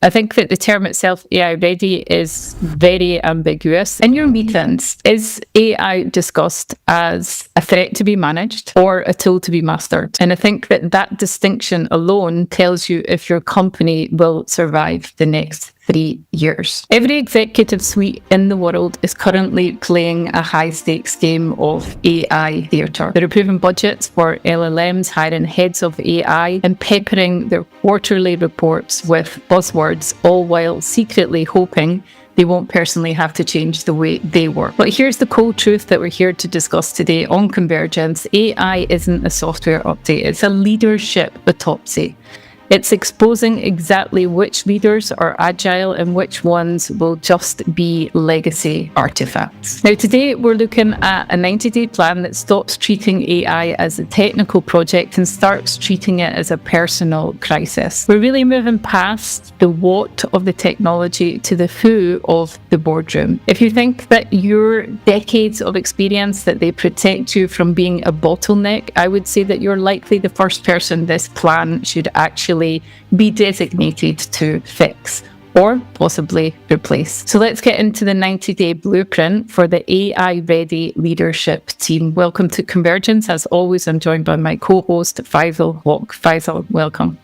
I think that the term itself, AI ready, is very ambiguous. In your meetings, is AI discussed as a threat to be managed or a tool to be mastered? And I think that that distinction alone tells you if your company will survive the next 3 years. Every executive suite in the world is currently playing a high-stakes game of AI theatre. They're approving budgets for LLMs, hiring heads of AI, and peppering their quarterly reports with buzzwords, all while secretly hoping they won't personally have to change the way they work. But here's the cold truth that we're here to discuss today on Convergence. AI isn't a software update, it's a leadership autopsy. It's exposing exactly which leaders are agile and which ones will just be legacy artifacts. Now, today we're looking at a 90-day plan that stops treating AI as a technical project and starts treating it as a personal crisis. We're really moving past the what of the technology to the who of the boardroom. If you think that your decades of experience, that they protect you from being a bottleneck, I would say that you're likely the first person this plan should actually be designated to fix or possibly replace. So let's get into the 90-day blueprint for the AI-ready leadership team. Welcome to Convergence. As always, I'm joined by my co-host, Faisel Hoque. Faisel, welcome.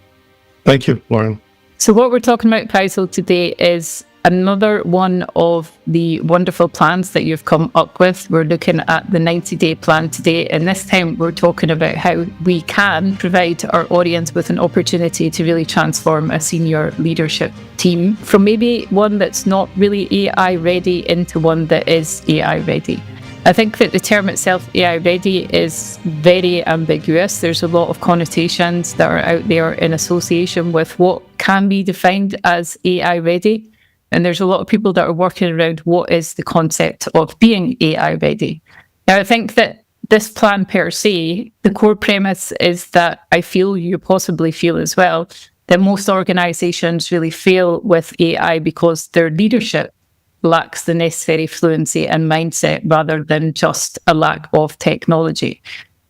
Thank you, Lauren. So what we're talking about, Faisel, today is another one of the wonderful plans that you've come up with. We're looking at the 90-day plan today, and this time we're talking about how we can provide our audience with an opportunity to really transform a senior leadership team from maybe one that's not really AI ready into one that is AI ready. I think that the term itself, AI ready, is very ambiguous. There's a lot of connotations that are out there in association with what can be defined as AI ready. And there's a lot of people that are working around what is the concept of being AI ready. Now, I think that this plan per se, the core premise is that I feel you possibly feel as well, that most organizations really fail with AI because their leadership lacks the necessary fluency and mindset rather than just a lack of technology.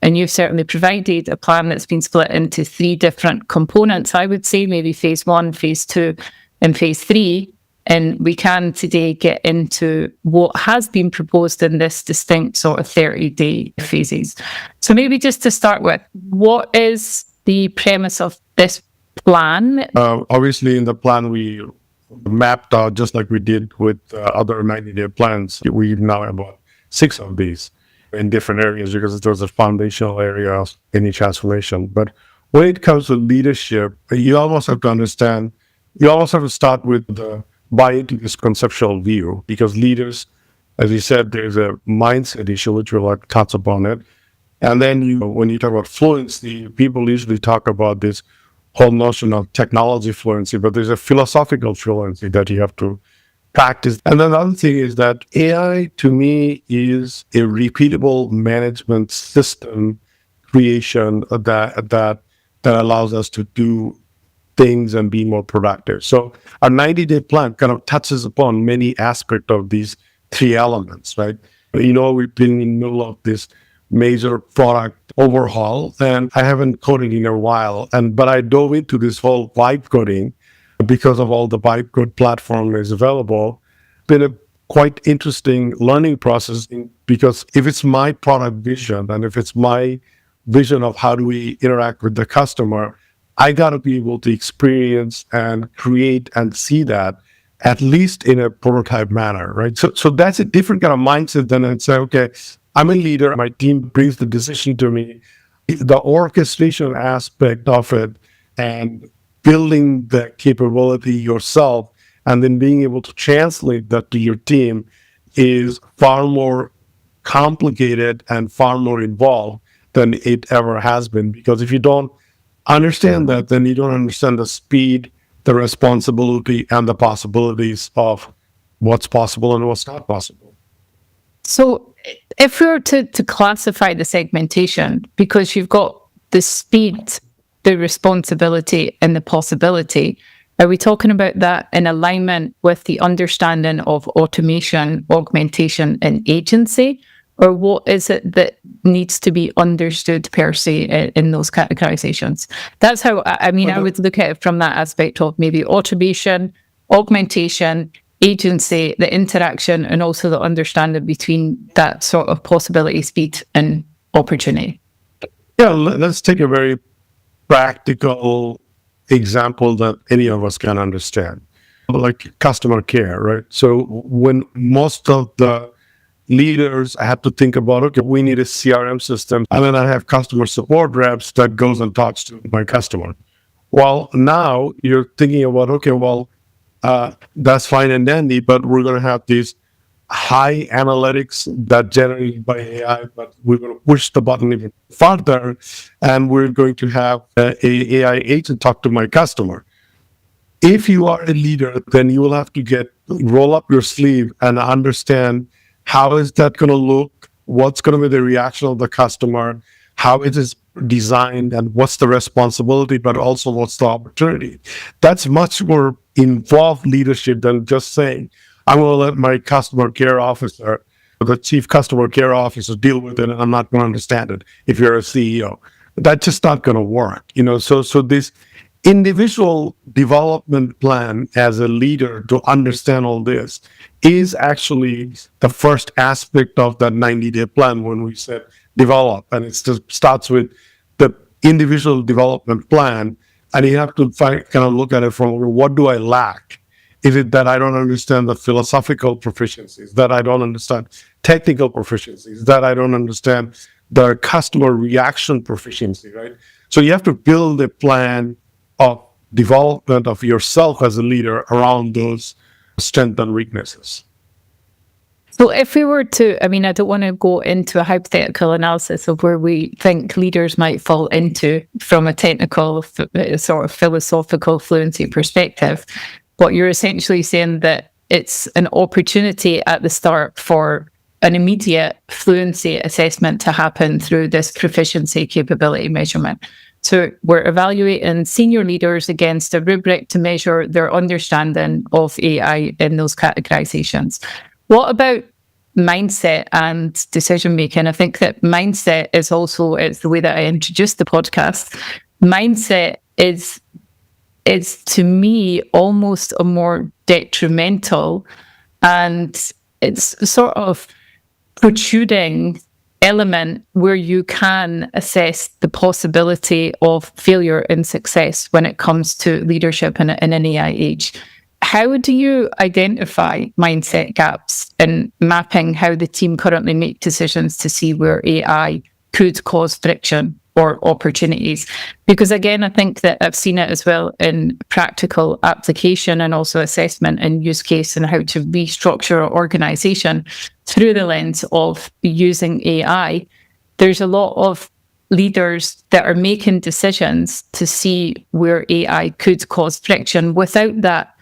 And you've certainly provided a plan that's been split into 3 different components, I would say, maybe phase 1, phase 2, and phase 3. And we can today get into what has been proposed in this distinct sort of 30-day phases. So maybe just to start with, what is the premise of this plan? Obviously, in the plan, we mapped out, just like we did with other 90-day plans, we now have about 6 of these in different areas because there's a foundational area of any transformation. But when it comes to leadership, you almost have to understand, you almost have to start with the buy into this conceptual view, because leaders, as you said, there's a mindset issue which we'll touch upon it. And then when you talk about fluency, people usually talk about this whole notion of technology fluency, but there's a philosophical fluency that you have to practice. And then the other thing is that AI, to me, is a repeatable management system creation that allows us to do things and be more productive. So our 90-day plan kind of touches upon many aspects of these 3 elements, right? We've been in the middle of this major product overhaul, and I haven't coded in a while. But I dove into this whole vibe coding because of all the vibe code platform is available. Been a quite interesting learning process because if it's my product vision and if it's my vision of how do we interact with the customer, I got to be able to experience and create and see that at least in a prototype manner, right? So that's a different kind of mindset than I'd say, okay, I'm a leader, my team brings the decision to me. The orchestration aspect of it and building the capability yourself and then being able to translate that to your team is far more complicated and far more involved than it ever has been. Because if you don't understand that, then you don't understand the speed, the responsibility, and the possibilities of what's possible and what's not possible. So if we were to classify the segmentation, because you've got the speed, the responsibility, and the possibility, are we talking about that in alignment with the understanding of automation, augmentation, and agency? or what is it that needs to be understood per se in those categorizations? That's how, I mean, I would look at it from that aspect of maybe automation, augmentation, agency, the interaction, and also the understanding between that sort of possibility, speed, and opportunity. Yeah, let's take a very practical example that any of us can understand, like customer care, right? So when most of the leaders have to think about, okay, we need a CRM system, and then I have customer support reps that goes and talks to my customer. Well, now you're thinking about, okay, well, that's fine and dandy, but we're going to have these high analytics that generated by AI, but we're going to push the button even further, and we're going to have a AI agent talk to my customer. If you are a leader, then you will have to roll up your sleeve and understand how is that going to look, what's going to be the reaction of the customer, how it is designed, and what's the responsibility, but also what's the opportunity. That's much more involved leadership than just saying, I'm going to let my customer care officer, the chief customer care officer, deal with it, and I'm not going to understand it if you're a CEO. That's just not going to work. So this individual development plan as a leader to understand all this is actually the first aspect of that 90-day plan when we said develop. And it starts with the individual development plan. And you have to kind of look at it from, what do I lack? Is it that I don't understand the philosophical proficiencies, that I don't understand technical proficiencies, that I don't understand the customer reaction proficiency, right? So you have to build a plan of development of yourself as a leader around those strengths and weaknesses. So if we were to, I mean, I don't want to go into a hypothetical analysis of where we think leaders might fall into from a technical, sort of philosophical fluency perspective, but you're essentially saying that it's an opportunity at the start for an immediate fluency assessment to happen through this proficiency capability measurement. So we're evaluating senior leaders against a rubric to measure their understanding of AI in those categorizations. What about mindset and decision making? I think that mindset is also, it's the way that I introduced the podcast. Mindset is to me almost a more detrimental, and it's sort of protruding element where you can assess the possibility of failure and success when it comes to leadership in an AI age. How do you identify mindset gaps in mapping how the team currently make decisions to see where AI could cause friction or opportunities? Because again, I think that I've seen it as well in practical application and also assessment and use case and how to restructure an organization through the lens of using AI. There's a lot of leaders that are making decisions to see where AI could cause friction without that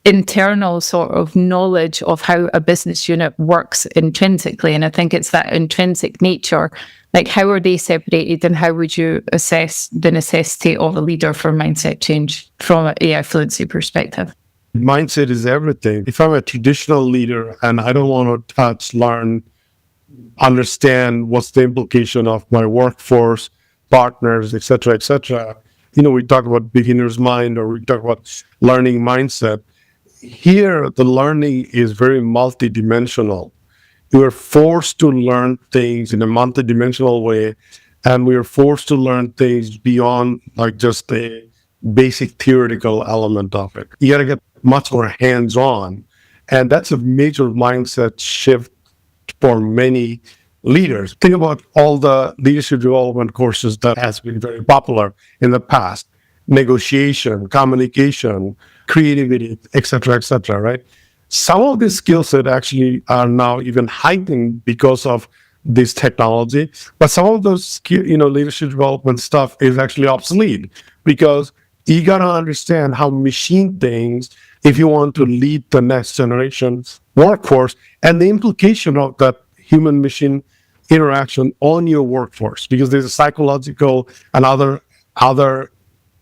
internal sort of knowledge of how a business unit works intrinsically. And I think it's that intrinsic nature. Like, how are they separated, and how would you assess the necessity of a leader for mindset change from an AI fluency perspective? Mindset is everything. If I'm a traditional leader and I don't want to touch, learn, understand what's the implication of my workforce, partners, et cetera, we talk about beginner's mind, or we talk about learning mindset. Here, the learning is very multidimensional. We are forced to learn things in a multidimensional way, and we are forced to learn things beyond like just the basic theoretical element of it. You got to get much more hands-on, and that's a major mindset shift for many leaders. Think about all the leadership development courses that has been very popular in the past: negotiation, communication, creativity, et cetera, right? Some of these skill sets actually are now even heightened because of this technology, but some of those leadership development stuff is actually obsolete, because you got to understand how machine thinks if you want to lead the next generation workforce, and the implication of that human machine interaction on your workforce, because there's a psychological and other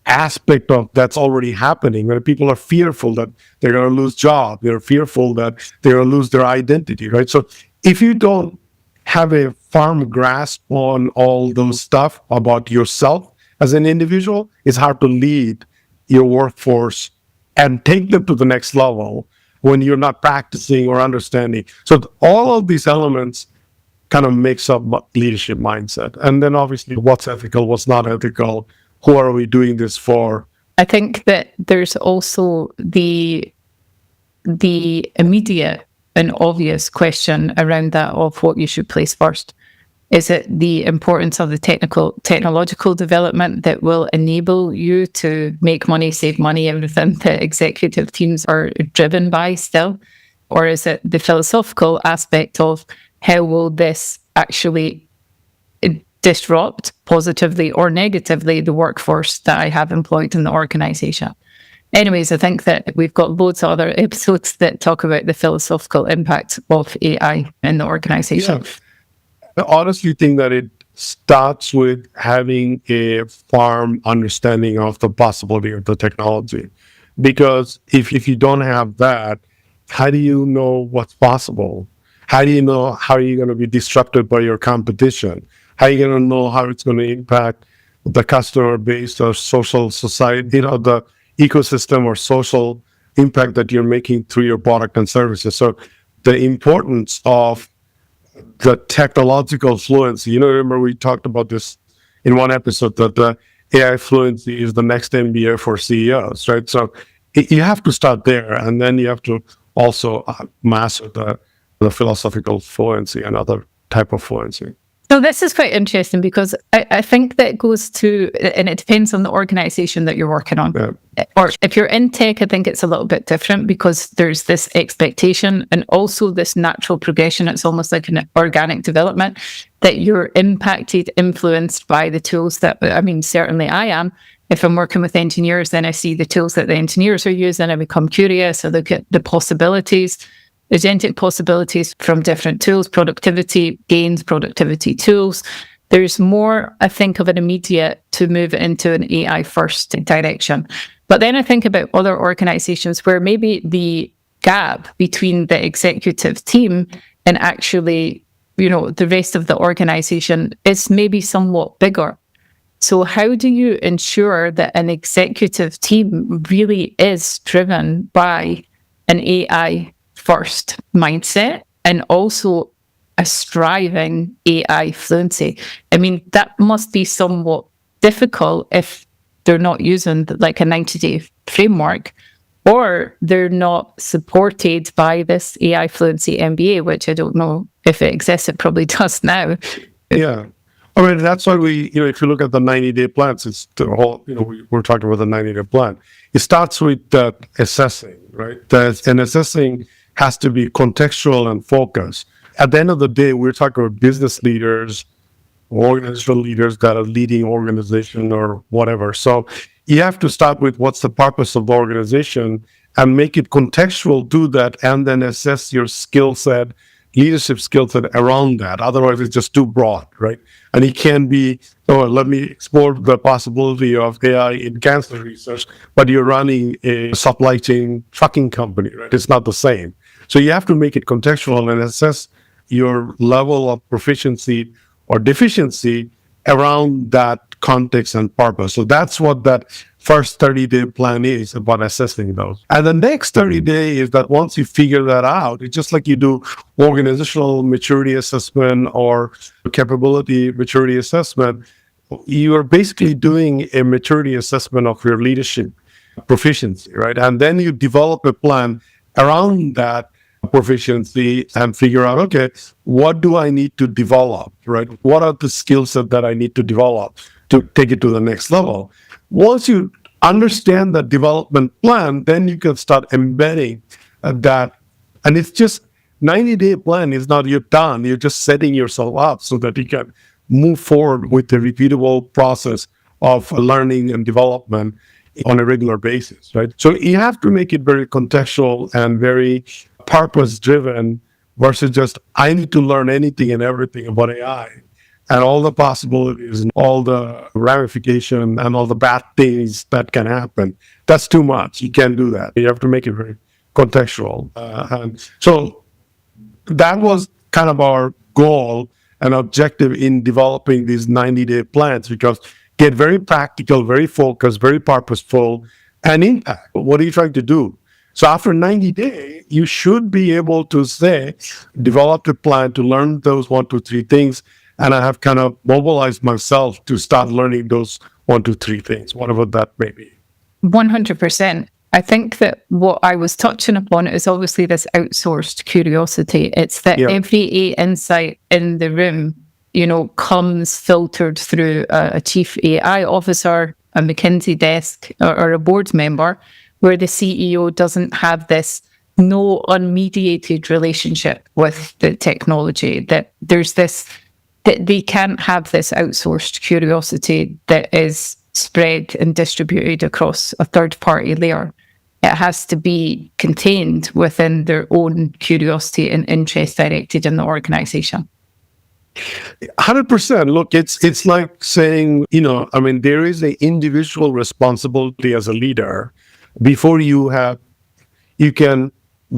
aspect of that's already happening, where people are fearful that they're going to lose job, they're fearful that they're going to lose their identity, right? So if you don't have a firm grasp on all those stuff about yourself as an individual, it's hard to lead your workforce and take them to the next level when you're not practicing or understanding. So all of these elements kind of makes up leadership mindset. And then obviously what's ethical, what's not ethical, who are we doing this for? I think that there's also the immediate and obvious question around that of what you should place first. Is it the importance of the technological development that will enable you to make money, save money, everything that executive teams are driven by still? Or is it the philosophical aspect of how will this actually disrupt positively or negatively the workforce that I have employed in the organization? Anyways, I think that we've got loads of other episodes that talk about the philosophical impact of AI in the organization. Yeah. I honestly think that it starts with having a firm understanding of the possibility of the technology. Because if you don't have that, how do you know what's possible? How do you know how you're going to be disrupted by your competition? How are you going to know how it's going to impact the customer base or social society, the ecosystem or social impact that you're making through your product and services? So the importance of the technological fluency, remember we talked about this in one episode, that the AI fluency is the next MBA for CEOs, right? So you have to start there, and then you have to also master the philosophical fluency and other type of fluency. So this is quite interesting because I think that goes to, and it depends on the organization that you're working on. Yeah. Or if you're in tech, I think it's a little bit different because there's this expectation and also this natural progression. It's almost like an organic development that you're impacted, influenced by the tools that, certainly I am. If I'm working with engineers, then I see the tools that the engineers are using. I become curious. I look at the possibilities, agentic possibilities from different tools, productivity gains, productivity tools. There's more, I think, of an immediate to move into an AI first direction. But then I think about other organizations where maybe the gap between the executive team and actually, the rest of the organization is maybe somewhat bigger. So how do you ensure that an executive team really is driven by an AI first mindset and also a striving AI fluency? That must be somewhat difficult if they're not using like a 90-day framework, or they're not supported by this AI fluency MBA, which I don't know if it exists. It probably does now. Yeah. That's why if you look at the 90-day plans, it's the whole, we're talking about the 90-day plan. It starts with that assessing, right? And assessing has to be contextual and focused. At the end of the day, we're talking about business leaders, organizational leaders that are leading organization or whatever. So you have to start with what's the purpose of the organization and make it contextual to that, and then assess your skill set, leadership skill set around that. Otherwise, it's just too broad, right? And it can be, let me explore the possibility of AI in cancer research, but you're running a supply chain trucking company, right? It's not the same. So you have to make it contextual and assess your level of proficiency or deficiency around that context and purpose. So that's what that first 30-day plan is about, assessing those. And the next 30 days is that once you figure that out, it's just like you do organizational maturity assessment or capability maturity assessment. You are basically doing a maturity assessment of your leadership proficiency, right? And then you develop a plan around that proficiency and figure out, okay, what do I need to develop, right? What are the skill set that I need to develop to take it to the next level? Once you understand the development plan, then you can start embedding that. And it's just 90-day plan is not you're done. You're just setting yourself up so that you can move forward with the repeatable process of learning and development on a regular basis, right? So you have to make it very contextual and very purpose-driven versus just, I need to learn anything and everything about AI and all the possibilities and all the ramification and all the bad things that can happen. That's too much. You can't do that. You have to make it very contextual. And so that was kind of our goal and objective in developing these 90-day plans, because get very practical, very focused, very purposeful, and impact. What are you trying to do? So after 90 days, you should be able to say, develop a plan to learn those 1, 2, 3 things. And I have kind of mobilized myself to start learning those 1, 2, 3 things, whatever that may be. 100%. I think that what I was touching upon is obviously this outsourced curiosity. It's that every insight in the room, comes filtered through a chief AI officer, a McKinsey desk, or a board member, where the CEO doesn't have this no unmediated relationship with the technology, that there's this, that they can't have this outsourced curiosity that is spread and distributed across a third-party layer. It has to be contained within their own curiosity and interest directed in the organization. 100%. Look, it's like saying, there is an individual responsibility as a leader before you can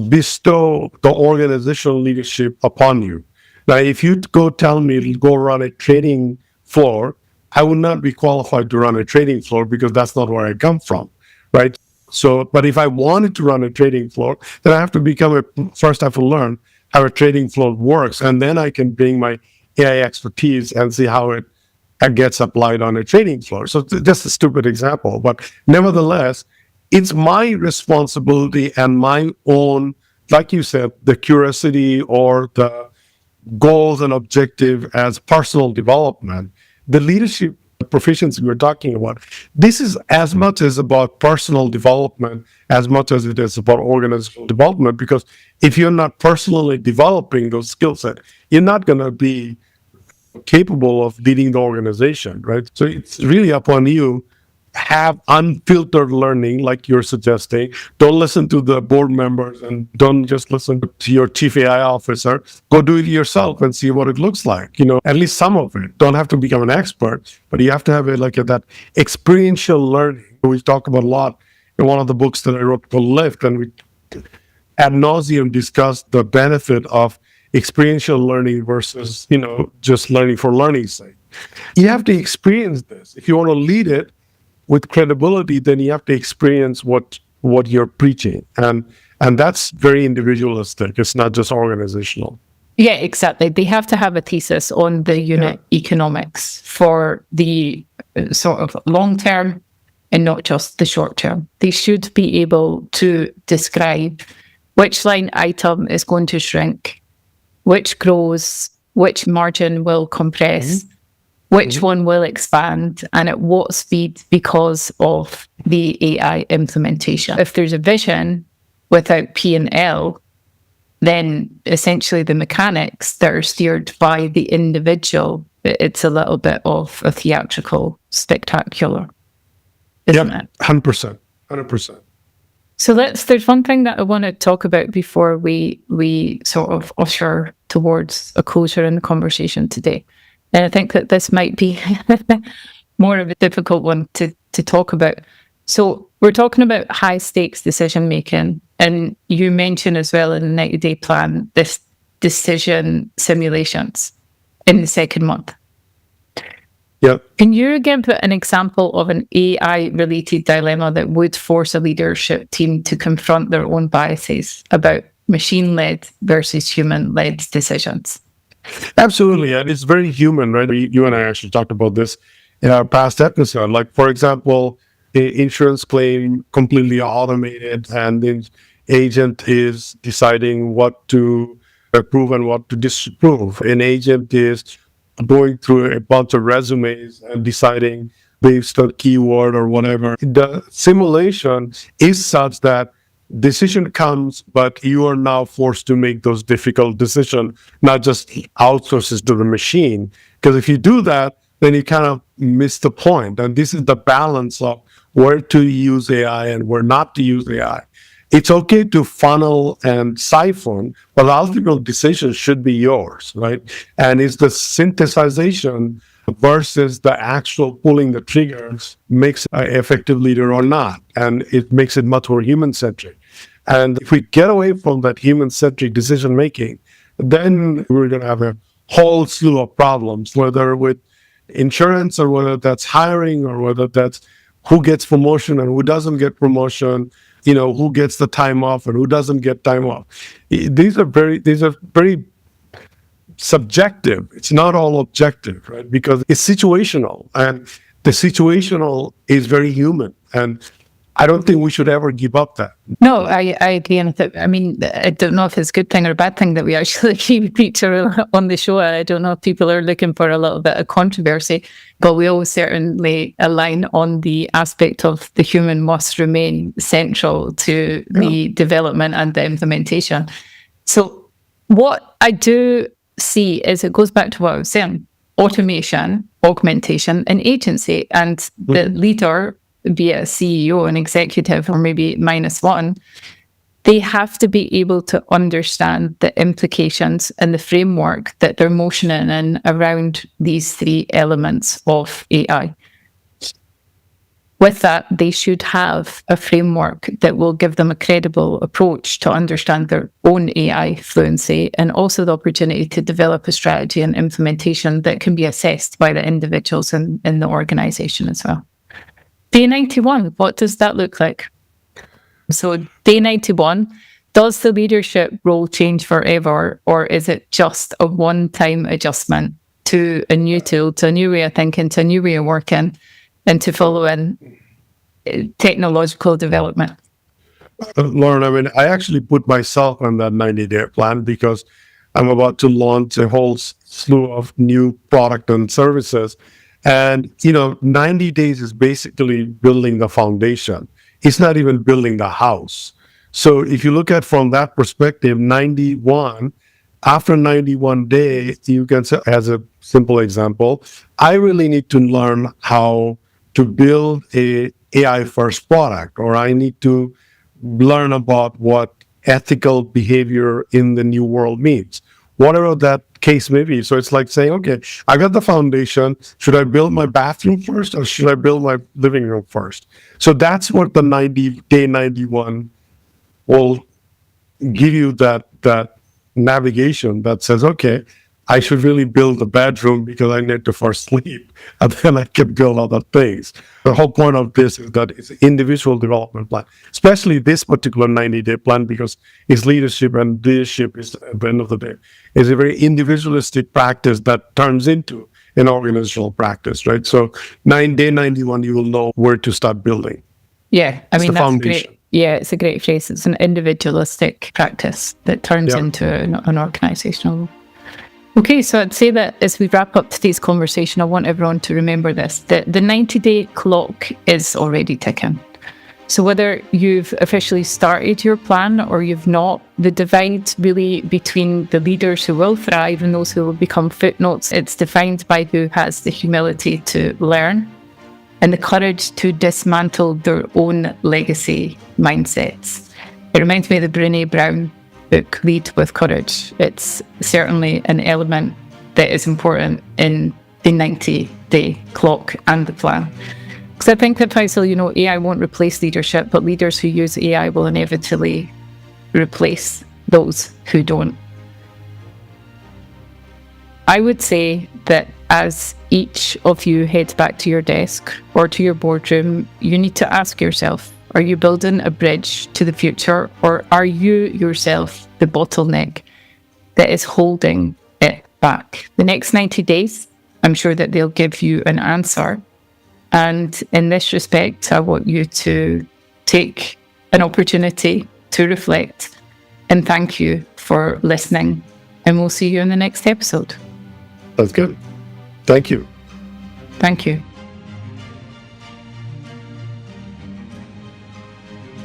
bestow the organizational leadership upon you. Now, if you tell me, go run a trading floor, I would not be qualified to run a trading floor because that's not where I come from, right? So, but if I wanted to run a trading floor, then I have to first I have to learn how a trading floor works, and then I can bring my AI expertise and see how it gets applied on a trading floor. So just a stupid example, but nevertheless, it's my responsibility and my own, like you said, the curiosity or the goals and objective as personal development. The leadership proficiency we're talking about, this is as much as about personal development as much as it is about organizational development, because if you're not personally developing those skill sets, you're not going to be capable of leading the organization, right? So it's really upon you. Have unfiltered learning, like you're suggesting. Don't listen to the board members and don't just listen to your chief AI officer. Go do it yourself and see what it looks like. At least some of it. Don't have to become an expert, but you have to have that experiential learning. We talk about a lot in one of the books that I wrote called Lift, and we ad nauseum discussed the benefit of experiential learning versus, just learning for learning's sake. You have to experience this. If you want to lead it with credibility, then you have to experience what you're preaching, and that's very individualistic. It's not just organizational. Yeah, exactly. They have to have a thesis on the unit economics for the sort of long term and not just the short term. They should be able to describe which line item is going to shrink, which grows, which margin will compress, which one will expand, and at what speed because of the AI implementation. If there's a vision without P&L, then essentially the mechanics that are steered by the individual, it's a little bit of a theatrical spectacular, isn't it? 100%. 100%. So there's one thing that I want to talk about before we sort of usher towards a closure in the conversation today. And I think that this might be more of a difficult one to talk about. So we're talking about high stakes decision making. And you mentioned as well in the 90-day plan, this decision simulations in the second month. Yeah. Can you again put an example of an AI-related dilemma that would force a leadership team to confront their own biases about machine-led versus human-led decisions? Absolutely. And it's very human, right? You and I actually talked about this in our past episode. Like, for example, the insurance claim completely automated, and the agent is deciding what to approve and what to disapprove. An agent is going through a bunch of resumes and deciding based on keyword or whatever. The simulation is such that decision comes, but you are now forced to make those difficult decisions, not just outsources to the machine. Because if you do that, then you kind of miss the point. And this is the balance of where to use AI and where not to use AI. It's okay to funnel and siphon, but the ultimate decision should be yours, right? And it's the synthesization versus the actual pulling the triggers makes an effective leader or not. And it makes it much more human-centric. And if we get away from that human-centric decision-making then we're going to have a whole slew of problems, whether with insurance or whether that's hiring or whether that's who gets promotion and who doesn't get promotion, who gets the time off and who doesn't get time off. These are very subjective. It's not all objective, right? Because it's situational, and the situational is very human. And I don't think we should ever give up that. No, I agree. And I don't know if it's a good thing or a bad thing that we actually keep with each other on the show. I don't know if people are looking for a little bit of controversy, but we all certainly align on the aspect of the human must remain central to the development and the implementation. So what I do see is it goes back to what I was saying: automation, augmentation, and agency. And the leader, be it a CEO, an executive, or maybe -1, they have to be able to understand the implications and the framework that they're motioning in around these 3 elements of AI. With that, they should have a framework that will give them a credible approach to understand their own AI fluency, and also the opportunity to develop a strategy and implementation that can be assessed by the individuals in the organization as well. Day 91, what does that look like? So day 91, does the leadership role change forever, or is it just a one-time adjustment to a new tool, to a new way of thinking, to a new way of working, and to follow in technological development? Lauren, I actually put myself on that 90-day plan because I'm about to launch a whole slew of new product and services. And, 90 days is basically building the foundation. It's not even building the house. So if you look at from that perspective, 91, after 91 days, you can say, as a simple example, I really need to learn how to build a AI first product, or I need to learn about what ethical behavior in the new world means, whatever that case may be. So it's like saying, okay, I got the foundation. Should I build my bathroom first, or should I build my living room first? So that's what the day 91 will give you, that navigation that says, okay, I should really build the bedroom because I need to first sleep, and then I can build other things. The whole point of this is that it's an individual development plan, especially this particular 90-day plan, because it's leadership, and leadership is, at the end of the day, is a very individualistic practice that turns into an organizational practice, right? So day 91, you will know where to start building. Yeah, that's great. Yeah, it's a great phrase. It's an individualistic practice that turns into an organizational. Okay, so I'd say that as we wrap up today's conversation, I want everyone to remember this, that the 90-day clock is already ticking. So whether you've officially started your plan or you've not, the divide really between the leaders who will thrive and those who will become footnotes, it's defined by who has the humility to learn and the courage to dismantle their own legacy mindsets. It reminds me of the Brené Brown book, Lead with Courage. It's certainly an element that is important in the 90-day clock and the plan. Because I think that, Faisel, AI won't replace leadership, but leaders who use AI will inevitably replace those who don't. I would say that as each of you heads back to your desk or to your boardroom, you need to ask yourself, are you building a bridge to the future, or are you yourself the bottleneck that is holding it back? The next 90 days, I'm sure that they'll give you an answer. And in this respect, I want you to take an opportunity to reflect, and thank you for listening. And we'll see you in the next episode. That's good. Thank you. Thank you.